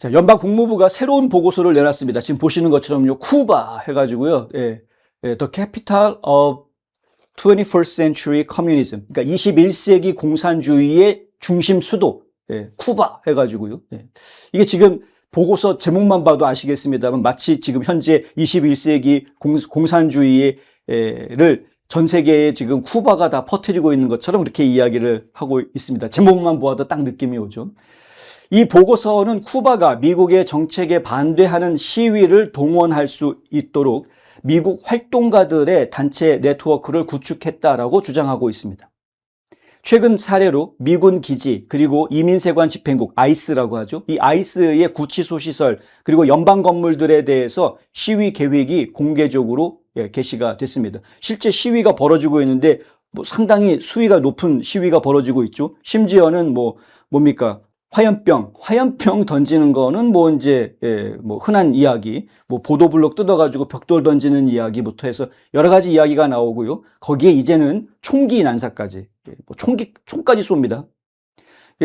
자, 연방 국무부가 새로운 보고서를 내놨습니다. 지금 보시는 것처럼요, 쿠바 해가지고요, The Capital of 21st Century Communism. 그러니까 21세기 공산주의의 중심 수도, 쿠바 해가지고요. 이게 지금 보고서 제목만 봐도 아시겠습니다만 마치 지금 현재 21세기 공산주의를 전 세계에 지금 쿠바가 다 퍼뜨리고 있는 것처럼 그렇게 이야기를 하고 있습니다. 제목만 보아도 딱 느낌이 오죠. 이 보고서는 쿠바가 미국의 정책에 반대하는 시위를 동원할 수 있도록 미국 활동가들의 단체 네트워크를 구축했다라고 주장하고 있습니다. 최근 사례로 미군 기지 그리고 이민세관 집행국 아이스라고 하죠. 이 아이스의 구치소 시설 그리고 연방 건물들에 대해서 시위 계획이 공개적으로 게시가 됐습니다. 실제 시위가 벌어지고 있는데 상당히 수위가 높은 시위가 벌어지고 있죠. 심지어는 뭡니까? 화염병 던지는 거는 이제 흔한 이야기, 보도블록 뜯어가지고 벽돌 던지는 이야기부터 해서 여러 가지 이야기가 나오고요. 거기에 이제는 총기 난사까지, 총까지 쏩니다.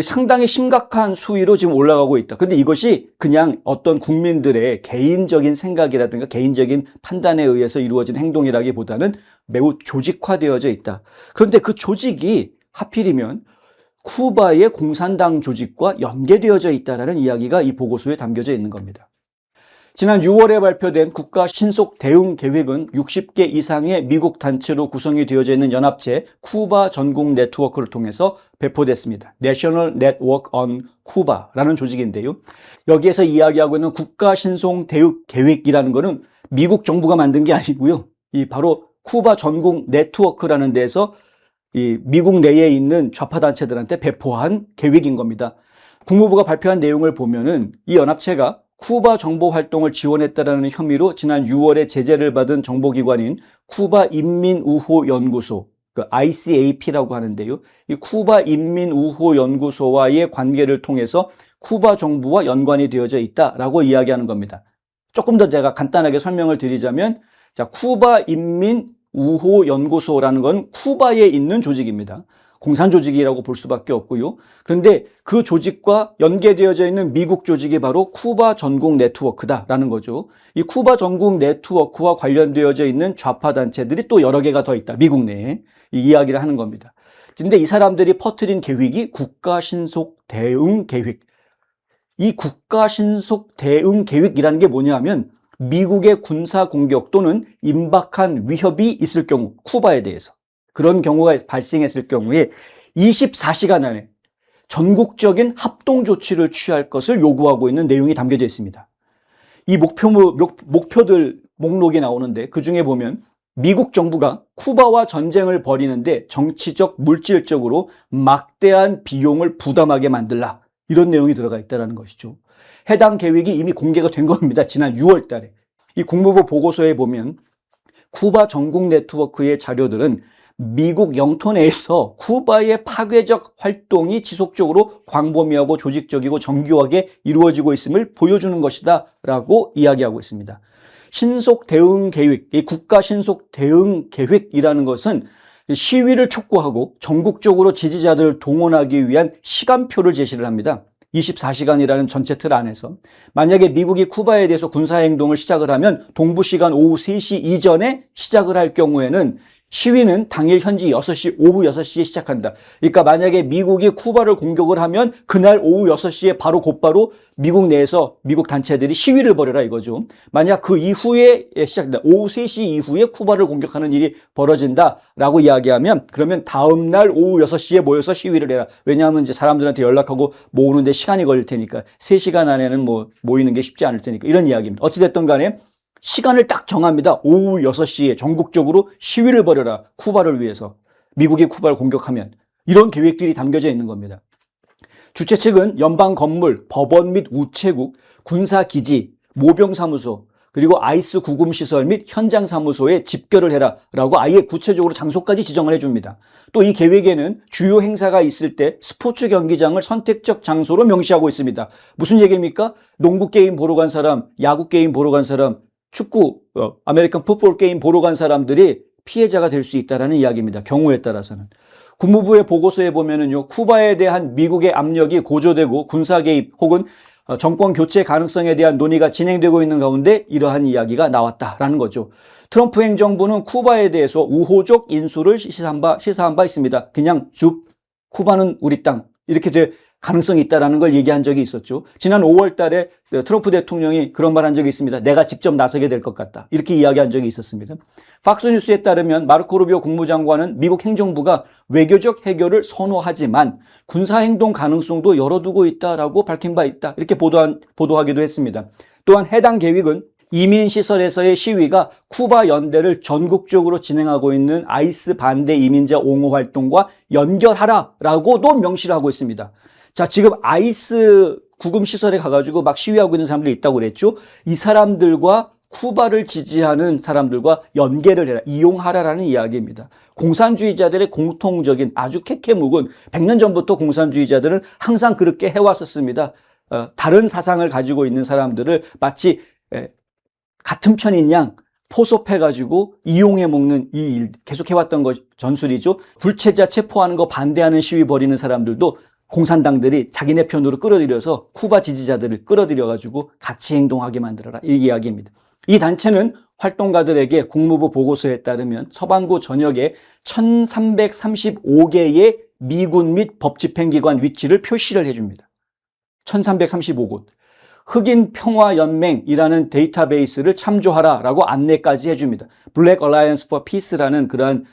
상당히 심각한 수위로 지금 올라가고 있다. 근데 이것이 그냥 어떤 국민들의 개인적인 생각이라든가 개인적인 판단에 의해서 이루어진 행동이라기보다는 매우 조직화되어져 있다. 그런데 그 조직이 하필이면 쿠바의 공산당 조직과 연계되어져 있다는 이야기가 이 보고서에 담겨져 있는 겁니다. 지난 6월에 발표된 국가 신속 대응 계획은 60개 이상의 미국 단체로 구성이 되어져 있는 연합체 쿠바 전국 네트워크를 통해서 배포됐습니다. National Network on Cuba라는 조직인데요. 여기에서 이야기하고 있는 국가 신속 대응 계획이라는 것은 미국 정부가 만든 게 아니고요. 이 바로 쿠바 전국 네트워크라는 데서 이 미국 내에 있는 좌파 단체들한테 배포한 계획인 겁니다. 국무부가 발표한 내용을 보면은 이 연합체가 쿠바 정보 활동을 지원했다라는 혐의로 지난 6월에 제재를 받은 정보기관인 쿠바 인민우호연구소, 그 ICAP라고 하는데요. 이 쿠바 인민우호연구소와의 관계를 통해서 쿠바 정부와 연관이 되어져 있다라고 이야기하는 겁니다. 조금 더 제가 간단하게 설명을 드리자면, 자, 쿠바 인민우호연구소라는 건 쿠바에 있는 조직입니다. 공산조직이라고 볼 수밖에 없고요. 그런데 그 조직과 연계되어져 있는 미국 조직이 바로 쿠바 전국 네트워크다라는 거죠. 이 쿠바 전국 네트워크와 관련되어져 있는 좌파 단체들이 또 여러 개가 더 있다. 미국 내에 이 이야기를 하는 겁니다. 그런데 이 사람들이 퍼뜨린 계획이 국가 신속 대응 계획. 이 국가 신속 대응 계획이라는 게 뭐냐면 미국의 군사 공격 또는 임박한 위협이 있을 경우 쿠바에 대해서 그런 경우가 발생했을 경우에 24시간 안에 전국적인 합동 조치를 취할 것을 요구하고 있는 내용이 담겨져 있습니다. 이 목표들 목록이 나오는데 그중에 보면 미국 정부가 쿠바와 전쟁을 벌이는데 정치적, 물질적으로 막대한 비용을 부담하게 만들라. 이런 내용이 들어가 있다는 것이죠. 해당 계획이 이미 공개가 된 겁니다. 지난 6월 달에. 이 국무부 보고서에 보면 쿠바 전국 네트워크의 자료들은 미국 영토 내에서 쿠바의 파괴적 활동이 지속적으로 광범위하고 조직적이고 정교하게 이루어지고 있음을 보여주는 것이다 라고 이야기하고 있습니다. 신속 대응 계획, 이 국가 신속 대응 계획이라는 것은 시위를 촉구하고 전국적으로 지지자들을 동원하기 위한 시간표를 제시를 합니다. 24시간이라는 전체 틀 안에서 만약에 미국이 쿠바에 대해서 군사행동을 시작을 하면 동부시간 오후 3시 이전에 시작을 할 경우에는 시위는 당일 현지 6시, 오후 6시에 시작한다. 그러니까 만약에 미국이 쿠바를 공격을 하면 그날 오후 6시에 곧바로 미국 내에서 미국 단체들이 시위를 벌여라 이거죠. 만약 그 이후에 시작된다. 오후 3시 이후에 쿠바를 공격하는 일이 벌어진다라고 이야기하면 그러면 다음 날 오후 6시에 모여서 시위를 해라. 왜냐하면 이제 사람들한테 연락하고 모으는데 시간이 걸릴 테니까 3시간 안에는 모이는 게 쉽지 않을 테니까 이런 이야기입니다. 어찌됐든 간에 시간을 딱 정합니다. 오후 6시에 전국적으로 시위를 벌여라. 쿠바를 위해서. 미국이 쿠바를 공격하면. 이런 계획들이 담겨져 있는 겁니다. 주최 측은 연방 건물, 법원 및 우체국, 군사기지, 모병사무소, 그리고 아이스 구금시설 및 현장사무소에 집결을 해라 라고 아예 구체적으로 장소까지 지정을 해줍니다. 또 이 계획에는 주요 행사가 있을 때 스포츠 경기장을 선택적 장소로 명시하고 있습니다. 무슨 얘기입니까? 농구 게임 보러 간 사람, 야구 게임 보러 간 사람, 축구, 아메리칸 풋볼 게임 보러 간 사람들이 피해자가 될 수 있다는 이야기입니다. 경우에 따라서는. 국무부의 보고서에 보면은요, 쿠바에 대한 미국의 압력이 고조되고 군사 개입 혹은 정권 교체 가능성에 대한 논의가 진행되고 있는 가운데 이러한 이야기가 나왔다라는 거죠. 트럼프 행정부는 쿠바에 대해서 우호적 인수를 시사한 바 있습니다. 그냥 쭉 쿠바는 우리 땅 이렇게 될 가능성이 있다는 걸 얘기한 적이 있었죠. 지난 5월 달에 트럼프 대통령이 그런 말 한 적이 있습니다. 내가 직접 나서게 될 것 같다. 이렇게 이야기한 적이 있었습니다. 팍스뉴스에 따르면 마르코 루비오 국무장관은 미국 행정부가 외교적 해결을 선호하지만 군사행동 가능성도 열어두고 있다라고 밝힌 바 있다. 이렇게 보도하기도 했습니다. 또한 해당 계획은 이민시설에서의 시위가 쿠바 연대를 전국적으로 진행하고 있는 아이스 반대 이민자 옹호 활동과 연결하라라고도 명시를 하고 있습니다. 자, 지금 아이스 구금시설에 가가지고 막 시위하고 있는 사람들이 있다고 그랬죠. 이 사람들과 쿠바를 지지하는 사람들과 연계를 해라, 이용하라라는 이야기입니다. 공산주의자들의 공통적인 아주 캐캐묵은 100년 전부터 공산주의자들은 항상 그렇게 해왔었습니다. 다른 사상을 가지고 있는 사람들을 마치 같은 편인 양 포섭해가지고 이용해 먹는 이 일 계속 해왔던 것 전술이죠. 불체자 체포하는 거 반대하는 시위 벌이는 사람들도 공산당들이 자기네 편으로 끌어들여서 쿠바 지지자들을 끌어들여가지고 같이 행동하게 만들어라, 이 이야기입니다. 이 단체는 활동가들에게 국무부 보고서에 따르면 서반구 전역에 1335개의 미군 및 법집행기관 위치를 표시를 해줍니다. 1335곳. 흑인 평화연맹이라는 데이터베이스를 참조하라라고 안내까지 해줍니다. Black Alliance for Peace라는 그러한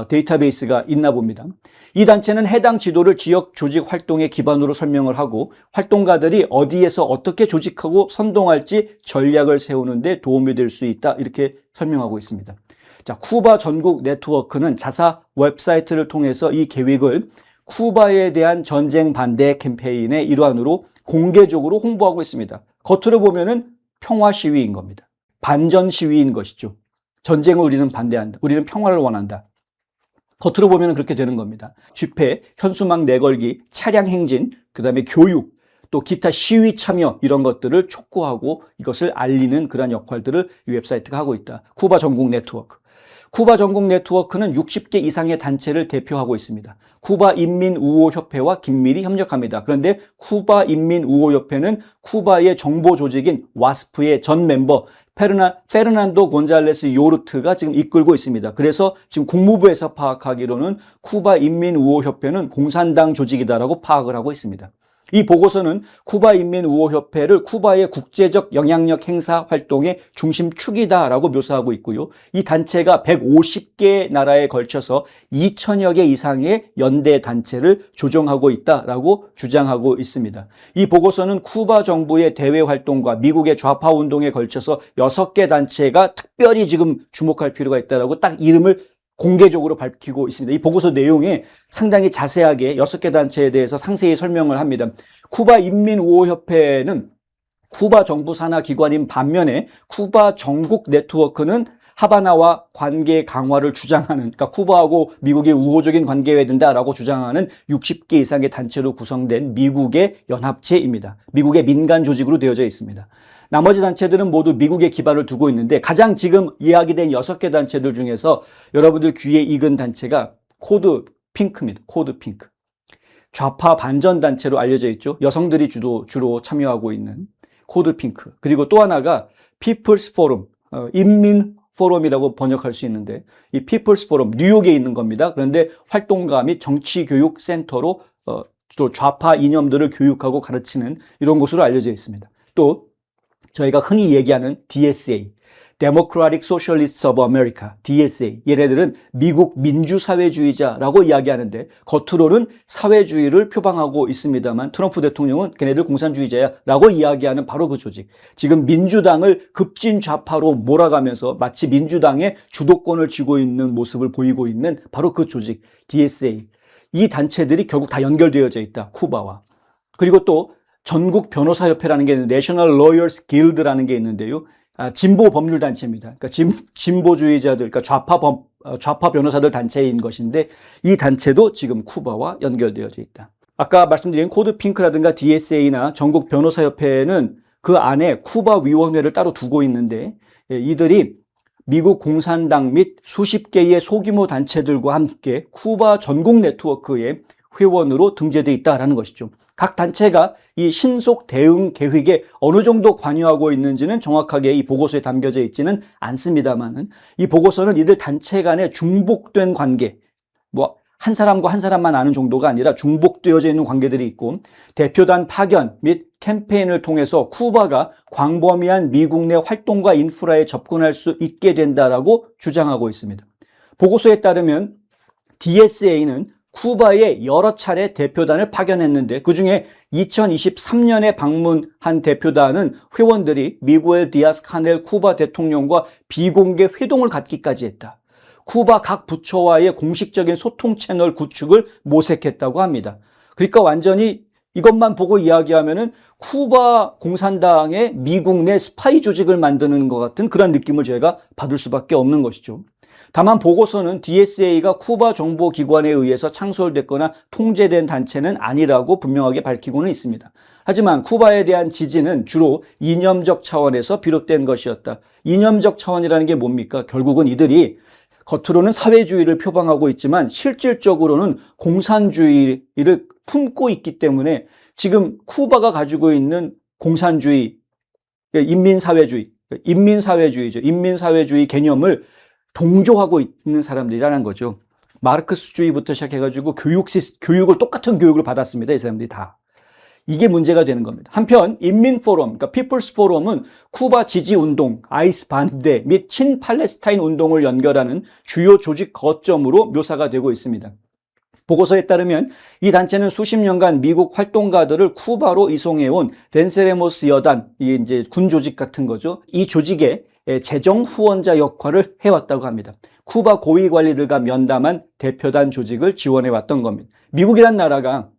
데이터베이스가 있나 봅니다. 이 단체는 해당 지도를 지역 조직 활동의 기반으로 설명을 하고 활동가들이 어디에서 어떻게 조직하고 선동할지 전략을 세우는 데 도움이 될 수 있다, 이렇게 설명하고 있습니다. 자, 쿠바 전국 네트워크는 자사 웹사이트를 통해서 이 계획을 쿠바에 대한 전쟁 반대 캠페인의 일환으로 공개적으로 홍보하고 있습니다. 겉으로 보면은 평화 시위인 겁니다. 반전 시위인 것이죠. 전쟁을 우리는 반대한다. 우리는 평화를 원한다. 겉으로 보면 그렇게 되는 겁니다. 집회, 현수막 내걸기, 차량 행진, 그다음에 교육, 또 기타 시위 참여, 이런 것들을 촉구하고 이것을 알리는 그런 역할들을 이 웹사이트가 하고 있다. 쿠바 전국 네트워크. 쿠바 전국 네트워크는 60개 이상의 단체를 대표하고 있습니다. 쿠바 인민우호협회와 긴밀히 협력합니다. 그런데 쿠바 인민우호협회는 쿠바의 정보 조직인 와스프의 전 멤버 페르난도 곤잘레스 요르트가 지금 이끌고 있습니다. 그래서 지금 국무부에서 파악하기로는 쿠바 인민우호협회는 공산당 조직이다라고 파악을 하고 있습니다. 이 보고서는 쿠바 인민우호협회를 쿠바의 국제적 영향력 행사 활동의 중심축이다라고 묘사하고 있고요. 이 단체가 150개 나라에 걸쳐서 2천여 개 이상의 연대 단체를 조정하고 있다라고 주장하고 있습니다. 이 보고서는 쿠바 정부의 대외 활동과 미국의 좌파 운동에 걸쳐서 6개 단체가 특별히 지금 주목할 필요가 있다라고 딱 이름을 공개적으로 밝히고 있습니다. 이 보고서 내용에 상당히 자세하게 6개 단체에 대해서 상세히 설명을 합니다. 쿠바 인민우호협회는 쿠바 정부 산하 기관인 반면에 쿠바 전국 네트워크는 하바나와 관계 강화를 주장하는, 그러니까 쿠바하고 미국이 우호적인 관계여야 된다라고 주장하는 60개 이상의 단체로 구성된 미국의 연합체입니다. 미국의 민간 조직으로 되어져 있습니다. 나머지 단체들은 모두 미국에 기반을 두고 있는데 가장 지금 이야기된 6개 단체들 중에서 여러분들 귀에 익은 단체가 코드 핑크입니다. 코드 핑크. 좌파 반전 단체로 알려져 있죠. 여성들이 주로 참여하고 있는 코드 핑크. 그리고 또 하나가 피플스 포럼, 인민 포럼이라고 번역할 수 있는데 이 피플스 포럼 뉴욕에 있는 겁니다. 그런데 활동가 및 정치 교육 센터로 또 좌파 이념들을 교육하고 가르치는 이런 곳으로 알려져 있습니다. 또 저희가 흔히 얘기하는 DSA, Democratic Socialists of America, DSA. 얘네들은 미국 민주사회주의자라고 이야기하는데 겉으로는 사회주의를 표방하고 있습니다만 트럼프 대통령은 걔네들 공산주의자야라고 이야기하는 바로 그 조직. 지금 민주당을 급진 좌파로 몰아가면서 마치 민주당의 주도권을 쥐고 있는 모습을 보이고 있는 바로 그 조직, DSA. 이 단체들이 결국 다 연결되어져 있다, 쿠바와. 그리고 또 전국 변호사협회라는 게 있는데 National Lawyers Guild라는 게 있는데요. 진보 법률 단체입니다. 그러니까 진보주의자들, 그러니까 좌파 변호사들 단체인 것인데 이 단체도 지금 쿠바와 연결되어져 있다. 아까 말씀드린 코드 핑크라든가 DSA나 전국 변호사협회는 그 안에 쿠바 위원회를 따로 두고 있는데 이들이 미국 공산당 및 수십 개의 소규모 단체들과 함께 쿠바 전국 네트워크의 회원으로 등재되어 있다는 것이죠. 각 단체가 이 신속 대응 계획에 어느 정도 관여하고 있는지는 정확하게 이 보고서에 담겨져 있지는 않습니다만은 이 보고서는 이들 단체 간의 중복된 관계, 뭐 한 사람과 한 사람만 아는 정도가 아니라 중복되어져 있는 관계들이 있고 대표단 파견 및 캠페인을 통해서 쿠바가 광범위한 미국 내 활동과 인프라에 접근할 수 있게 된다라고 주장하고 있습니다. 보고서에 따르면 DSA는 쿠바에 여러 차례 대표단을 파견했는데 그중에 2023년에 방문한 대표단은 회원들이 미구엘 디아스 카넬 쿠바 대통령과 비공개 회동을 갖기까지 했다. 쿠바 각 부처와의 공식적인 소통 채널 구축을 모색했다고 합니다. 그러니까 완전히 이것만 보고 이야기하면은 쿠바 공산당의 미국 내 스파이 조직을 만드는 것 같은 그런 느낌을 저희가 받을 수밖에 없는 것이죠. 다만 보고서는 DSA가 쿠바 정보기관에 의해서 창설됐거나 통제된 단체는 아니라고 분명하게 밝히고는 있습니다. 하지만 쿠바에 대한 지지는 주로 이념적 차원에서 비롯된 것이었다. 이념적 차원이라는 게 뭡니까? 결국은 이들이 겉으로는 사회주의를 표방하고 있지만 실질적으로는 공산주의를 품고 있기 때문에 지금 쿠바가 가지고 있는 공산주의, 인민사회주의죠. 인민사회주의 개념을 동조하고 있는 사람들이라는 거죠. 마르크스주의부터 시작해가지고 교육을 똑같은 교육을 받았습니다. 이 사람들이 다. 이게 문제가 되는 겁니다. 한편 인민포럼, 그러니까 피플스 포럼은 쿠바 지지운동, 아이스 반대 및 친팔레스타인 운동을 연결하는 주요 조직 거점으로 묘사가 되고 있습니다. 보고서에 따르면 이 단체는 수십 년간 미국 활동가들을 쿠바로 이송해온 벤세레모스 여단, 이게 이제 군 조직 같은 거죠. 이 조직의 재정 후원자 역할을 해왔다고 합니다. 쿠바 고위 관리들과 면담한 대표단 조직을 지원해왔던 겁니다. 미국이란 나라가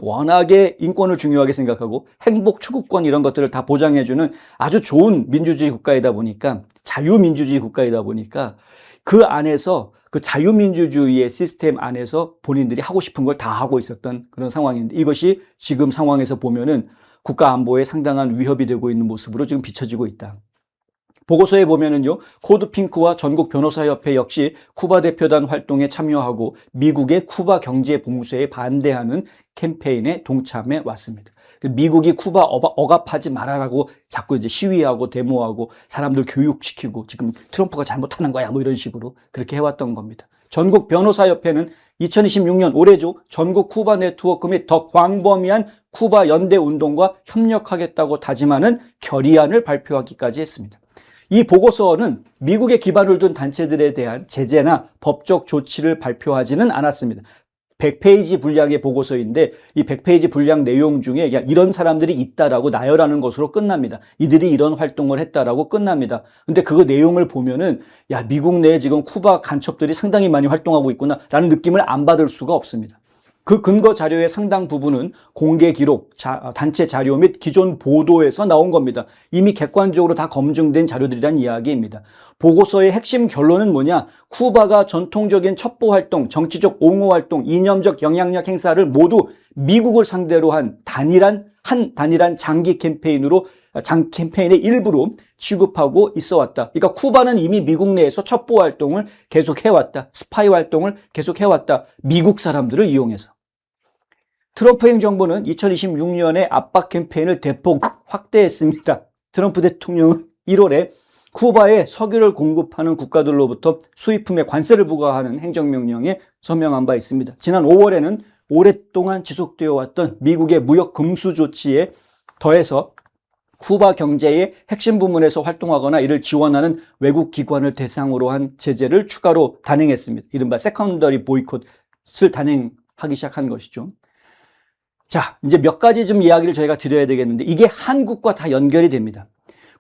워낙에 인권을 중요하게 생각하고 행복 추구권 이런 것들을 다 보장해주는 아주 좋은 민주주의 국가이다 보니까 자유민주주의 국가이다 보니까 그 안에서 그 자유민주주의의 시스템 안에서 본인들이 하고 싶은 걸 다 하고 있었던 그런 상황인데 이것이 지금 상황에서 보면은 국가 안보에 상당한 위협이 되고 있는 모습으로 지금 비춰지고 있다. 보고서에 보면은요, 코드핑크와 전국 변호사협회 역시 쿠바 대표단 활동에 참여하고 미국의 쿠바 경제 봉쇄에 반대하는 캠페인에 동참해 왔습니다. 미국이 쿠바 억압하지 말아라고 자꾸 이제 시위하고 데모하고 사람들 교육시키고 지금 트럼프가 잘못하는 거야 뭐 이런 식으로 그렇게 해왔던 겁니다. 전국 변호사협회는 2026년 올해죠. 전국 쿠바 네트워크 및 더 광범위한 쿠바 연대 운동과 협력하겠다고 다짐하는 결의안을 발표하기까지 했습니다. 이 보고서는 미국에 기반을 둔 단체들에 대한 제재나 법적 조치를 발표하지는 않았습니다. 100페이지 분량의 보고서인데 이 100페이지 분량 내용 중에 이런 사람들이 있다라고 나열하는 것으로 끝납니다. 이들이 이런 활동을 했다라고 끝납니다. 근데 그 내용을 보면은 야, 미국 내에 지금 쿠바 간첩들이 상당히 많이 활동하고 있구나라는 느낌을 안 받을 수가 없습니다. 그 근거 자료의 상당 부분은 공개 기록, 단체 자료 및 기존 보도에서 나온 겁니다. 이미 객관적으로 다 검증된 자료들이란 이야기입니다. 보고서의 핵심 결론은 뭐냐? 쿠바가 전통적인 첩보 활동, 정치적 옹호 활동, 이념적 영향력 행사를 모두 미국을 상대로 한 단일한 장기 캠페인의 일부로 취급하고 있어 왔다. 그러니까 쿠바는 이미 미국 내에서 첩보 활동을 계속 해왔다. 스파이 활동을 계속 해왔다. 미국 사람들을 이용해서. 트럼프 행정부는 2026년에 압박 캠페인을 대폭 확대했습니다. 트럼프 대통령은 1월에 쿠바에 석유를 공급하는 국가들로부터 수입품에 관세를 부과하는 행정명령에 서명한 바 있습니다. 지난 5월에는 오랫동안 지속되어 왔던 미국의 무역 금수 조치에 더해서 쿠바 경제의 핵심 부문에서 활동하거나 이를 지원하는 외국 기관을 대상으로 한 제재를 추가로 단행했습니다. 이른바 세컨더리 보이콧을 단행하기 시작한 것이죠. 자, 이제 몇 가지 좀 이야기를 저희가 드려야 되겠는데 이게 한국과 다 연결이 됩니다.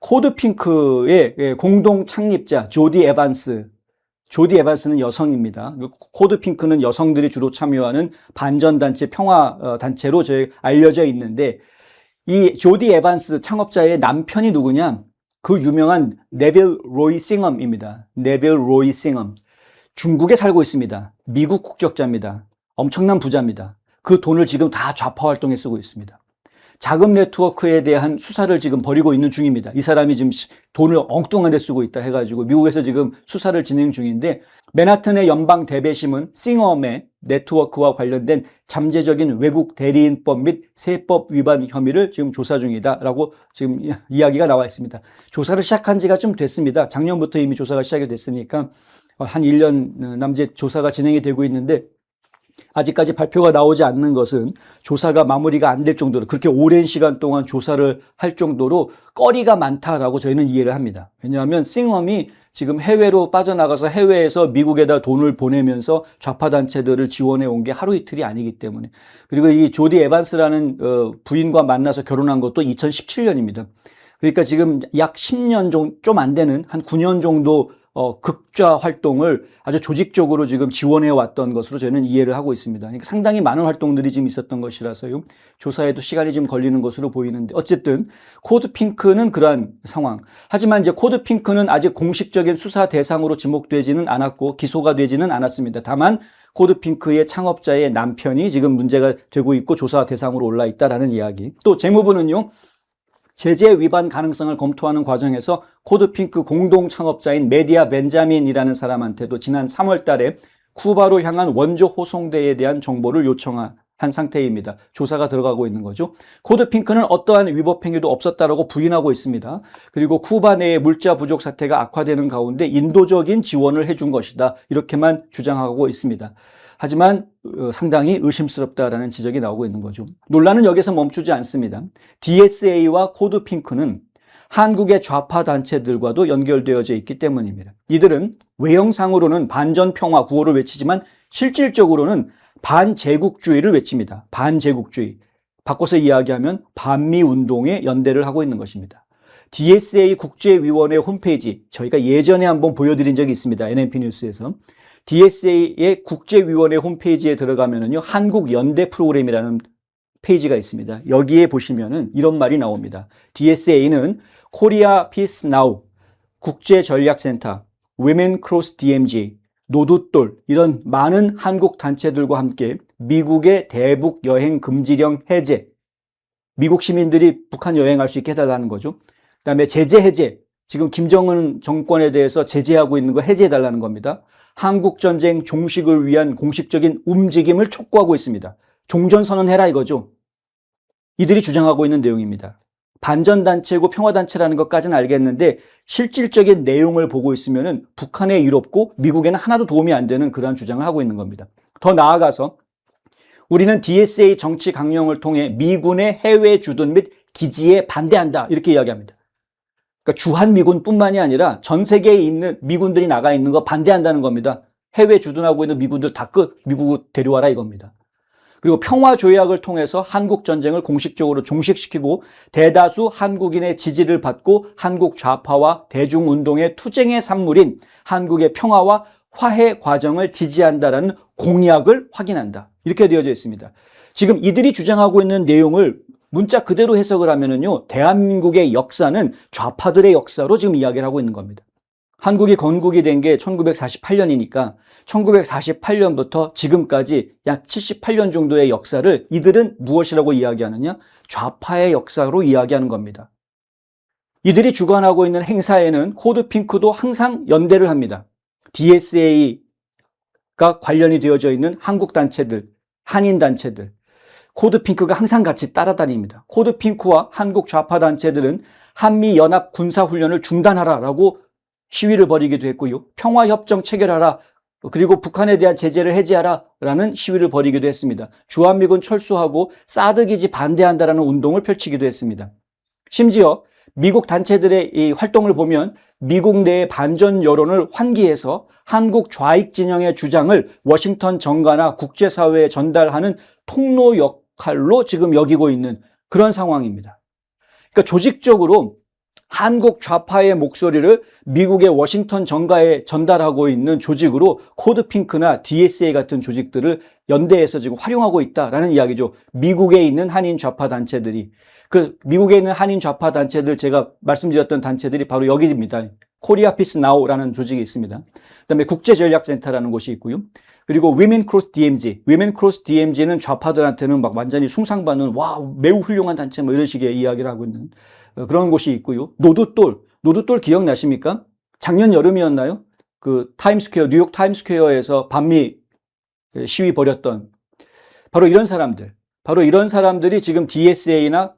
코드핑크의 공동 창립자 조디 에반스는 여성입니다. 코드핑크는 여성들이 주로 참여하는 반전단체 평화단체로 알려져 있는데 이 조디 에반스 창업자의 남편이 누구냐? 그 유명한 네빌 로이 싱엄입니다. 네빌 로이 싱엄. 중국에 살고 있습니다. 미국 국적자입니다. 엄청난 부자입니다. 그 돈을 지금 다 좌파 활동에 쓰고 있습니다. 자금 네트워크에 대한 수사를 지금 벌이고 있는 중입니다. 이 사람이 지금 돈을 엉뚱한 데 쓰고 있다 해가지고 미국에서 지금 수사를 진행 중인데, 맨하튼의 연방 대배심은 싱엄의 네트워크와 관련된 잠재적인 외국 대리인법 및 세법 위반 혐의를 지금 조사 중이다라고 지금 이야기가 나와 있습니다. 조사를 시작한 지가 좀 됐습니다. 작년부터 이미 조사가 시작이 됐으니까 한 1년 남짓 조사가 진행이 되고 있는데, 아직까지 발표가 나오지 않는 것은 조사가 마무리가 안 될 정도로, 그렇게 오랜 시간 동안 조사를 할 정도로 꺼리가 많다라고 저희는 이해를 합니다. 왜냐하면 싱엄이 지금 해외로 빠져나가서 해외에서 미국에다 돈을 보내면서 좌파 단체들을 지원해 온 게 하루 이틀이 아니기 때문에. 그리고 이 조디 에반스라는 부인과 만나서 결혼한 것도 2017년입니다. 그러니까 지금 약 10년 좀 안 되는 한 9년 정도 극좌 활동을 아주 조직적으로 지금 지원해 왔던 것으로 저는 이해를 하고 있습니다. 그러니까 상당히 많은 활동들이 지금 있었던 것이라서요. 조사에도 시간이 좀 걸리는 것으로 보이는데, 어쨌든 코드 핑크는 그러한 상황. 하지만 이제 코드 핑크는 아직 공식적인 수사 대상으로 지목되지는 않았고 기소가 되지는 않았습니다. 다만 코드 핑크의 창업자의 남편이 지금 문제가 되고 있고 조사 대상으로 올라 있다라는 이야기. 또 재무부는요, 제재 위반 가능성을 검토하는 과정에서 코드핑크 공동 창업자인 메디아 벤자민이라는 사람한테도 지난 3월 달에 쿠바로 향한 원조 호송대에 대한 정보를 요청한 상태입니다. 조사가 들어가고 있는 거죠. 코드핑크는 어떠한 위법 행위도 없었다라고 부인하고 있습니다. 그리고 쿠바 내의 물자 부족 사태가 악화되는 가운데 인도적인 지원을 해준 것이다, 이렇게만 주장하고 있습니다. 하지만 상당히 의심스럽다라는 지적이 나오고 있는 거죠. 논란은 여기서 멈추지 않습니다. DSA와 코드핑크는 한국의 좌파 단체들과도 연결되어져 있기 때문입니다. 이들은 외형상으로는 반전평화 구호를 외치지만 실질적으로는 반제국주의를 외칩니다. 반제국주의. 바꿔서 이야기하면 반미운동에 연대를 하고 있는 것입니다. DSA 국제위원회 홈페이지, 저희가 예전에 한번 보여드린 적이 있습니다. NNP 뉴스에서. DSA의 국제위원회 홈페이지에 들어가면은요, 한국연대 프로그램이라는 페이지가 있습니다. 여기에 보시면은 이런 말이 나옵니다. DSA는 코리아 피스 나우, 국제전략센터, Women Cross DMZ, 노두돌, 이런 많은 한국 단체들과 함께 미국의 대북 여행 금지령 해제, 미국 시민들이 북한 여행할 수 있게 해달라는 거죠. 그다음에 제재 해제, 지금 김정은 정권에 대해서 제재하고 있는 거 해제해달라는 겁니다. 한국전쟁 종식을 위한 공식적인 움직임을 촉구하고 있습니다. 종전선언해라 이거죠. 이들이 주장하고 있는 내용입니다. 반전단체고 평화단체라는 것까지는 알겠는데 실질적인 내용을 보고 있으면은 북한에 이롭고 미국에는 하나도 도움이 안 되는 그러한 주장을 하고 있는 겁니다. 더 나아가서 우리는 DSA 정치 강령을 통해 미군의 해외 주둔 및 기지에 반대한다, 이렇게 이야기합니다. 그러니까 주한미군뿐만이 아니라 전 세계에 있는 미군들이 나가 있는 거 반대한다는 겁니다. 해외 주둔하고 있는 미군들 다 미국 데려와라 이겁니다. 그리고 평화조약을 통해서 한국전쟁을 공식적으로 종식시키고 대다수 한국인의 지지를 받고 한국 좌파와 대중운동의 투쟁의 산물인 한국의 평화와 화해 과정을 지지한다라는 공약을 확인한다, 이렇게 되어져 있습니다. 지금 이들이 주장하고 있는 내용을 문자 그대로 해석을 하면은요, 대한민국의 역사는 좌파들의 역사로 지금 이야기를 하고 있는 겁니다. 한국이 건국이 된 게 1948년이니까 1948년부터 지금까지 약 78년 정도의 역사를 이들은 무엇이라고 이야기하느냐? 좌파의 역사로 이야기하는 겁니다. 이들이 주관하고 있는 행사에는 코드핑크도 항상 연대를 합니다. DSA가 관련이 되어져 있는 한국 단체들, 한인 단체들, 코드핑크가 항상 같이 따라다닙니다. 코드핑크와 한국 좌파 단체들은 한미연합 군사훈련을 중단하라라고 시위를 벌이기도 했고요. 평화협정 체결하라, 그리고 북한에 대한 제재를 해제하라라는 시위를 벌이기도 했습니다. 주한미군 철수하고 사드 기지 반대한다라는 운동을 펼치기도 했습니다. 심지어 미국 단체들의 이 활동을 보면 미국 내의 반전 여론을 환기해서 한국 좌익 진영의 주장을 워싱턴 정가나 국제사회에 전달하는 통로 역할로 지금 여기고 있는 그런 상황입니다. 그러니까 조직적으로 한국 좌파의 목소리를 미국의 워싱턴 정가에 전달하고 있는 조직으로 코드핑크나 DSA 같은 조직들을 연대해서 지금 활용하고 있다라는 이야기죠. 미국에 있는 한인 좌파 단체들이. 그 미국에 있는 한인 좌파 단체들, 제가 말씀드렸던 단체들이 바로 여기입니다. 코리아 피스 나우라는 조직이 있습니다. 그다음에 국제전략센터라는 곳이 있고요. 그리고 위멘 크로스 DMZ, 위멘 크로스 DMZ는 좌파들한테는 막 완전히 숭상받는 와 매우 훌륭한 단체 뭐 이런 식의 이야기를 하고 있는 그런 곳이 있고요. 노두돌 기억나십니까? 작년 여름이었나요? 그 타임스퀘어, 뉴욕 타임스퀘어에서 반미 시위 벌였던 바로 이런 사람들이 지금 DSA나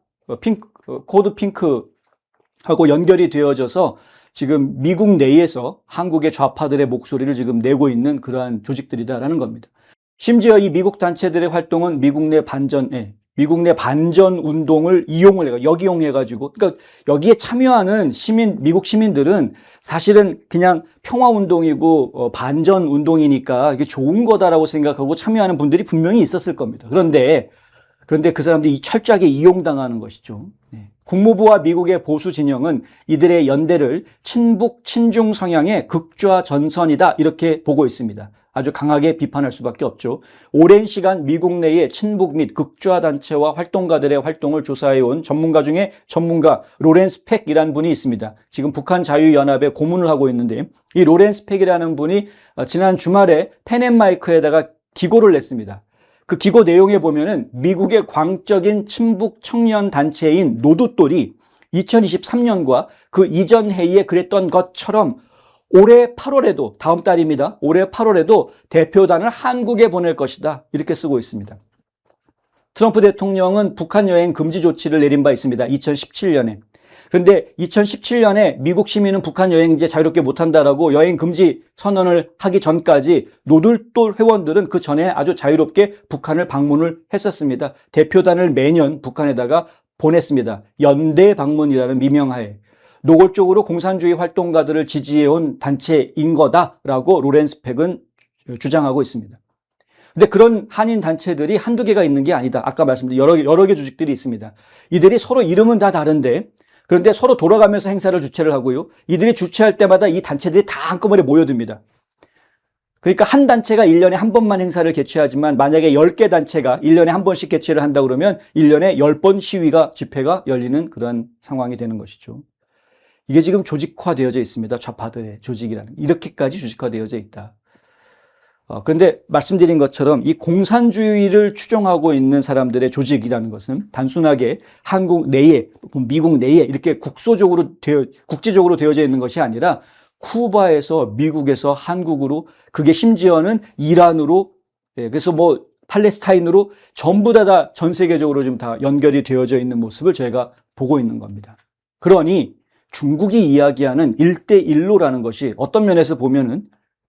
코드 핑크하고 연결이 되어져서 지금 미국 내에서 한국의 좌파들의 목소리를 지금 내고 있는 그러한 조직들이다라는 겁니다. 심지어 이 미국 단체들의 활동은 미국 내 반전 운동을 역이용해가지고, 그러니까 여기에 참여하는 미국 시민들은 사실은 그냥 평화 운동이고 반전 운동이니까 이게 좋은 거다라고 생각하고 참여하는 분들이 분명히 있었을 겁니다. 그런데 그 사람들이 철저하게 이용당하는 것이죠. 국무부와 미국의 보수 진영은 이들의 연대를 친북, 친중 성향의 극좌 전선이다 이렇게 보고 있습니다. 아주 강하게 비판할 수밖에 없죠. 오랜 시간 미국 내의 친북 및 극좌 단체와 활동가들의 활동을 조사해온 전문가 중에 전문가 로렌스 팩이라는 분이 있습니다. 지금 북한 자유연합에 고문을 하고 있는데 이 로렌스 팩이라는 분이 지난 주말에 펜앤마이크에다가 기고를 냈습니다. 그 기고 내용에 보면은 미국의 광적인 친북 청년 단체인 노두돌이 2023년과 그 이전 해에 그랬던 것처럼 올해 8월에도 다음 달입니다. 올해 8월에도 대표단을 한국에 보낼 것이다. 이렇게 쓰고 있습니다. 트럼프 대통령은 북한 여행 금지 조치를 내린 바 있습니다. 2017년에. 그런데 2017년에 미국 시민은 북한 여행 이제 자유롭게 못한다라고 여행 금지 선언을 하기 전까지 노들돌 회원들은 그 전에 아주 자유롭게 북한을 방문을 했었습니다. 대표단을 매년 북한에다가 보냈습니다. 연대 방문이라는 미명하에. 노골적으로 공산주의 활동가들을 지지해온 단체인 거다라고 로렌스 팩은 주장하고 있습니다. 근데 그런 한인 단체들이 한두 개가 있는 게 아니다. 아까 말씀드린 여러 개 조직들이 있습니다. 이들이 서로 이름은 다 다른데 그런데 서로 돌아가면서 행사를 주최를 하고요. 이들이 주최할 때마다 이 단체들이 다 한꺼번에 모여듭니다. 그러니까 한 단체가 1년에 한 번만 행사를 개최하지만 만약에 10개 단체가 1년에 한 번씩 개최를 한다 그러면 1년에 10번 집회가 열리는 그런 상황이 되는 것이죠. 이게 지금 조직화되어져 있습니다. 좌파들의 조직이라는. 이렇게까지 조직화되어져 있다. 그런데 말씀드린 것처럼 이 공산주의를 추종하고 있는 사람들의 조직이라는 것은 단순하게 한국 내에, 미국 내에 이렇게 국제적으로 되어져 있는 것이 아니라 쿠바에서 미국에서 한국으로 그게 심지어는 이란으로 그래서 뭐 팔레스타인으로 전부 다 전 세계적으로 지금 다 연결이 되어져 있는 모습을 저희가 보고 있는 겁니다. 그러니 중국이 이야기하는 1대1로라는 것이 어떤 면에서 보면은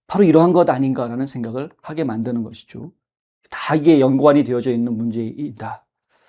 바로 이러한 것 아닌가라는 생각을 하게 만드는 것이죠. 다 이게 연관이 되어져 있는 문제이다.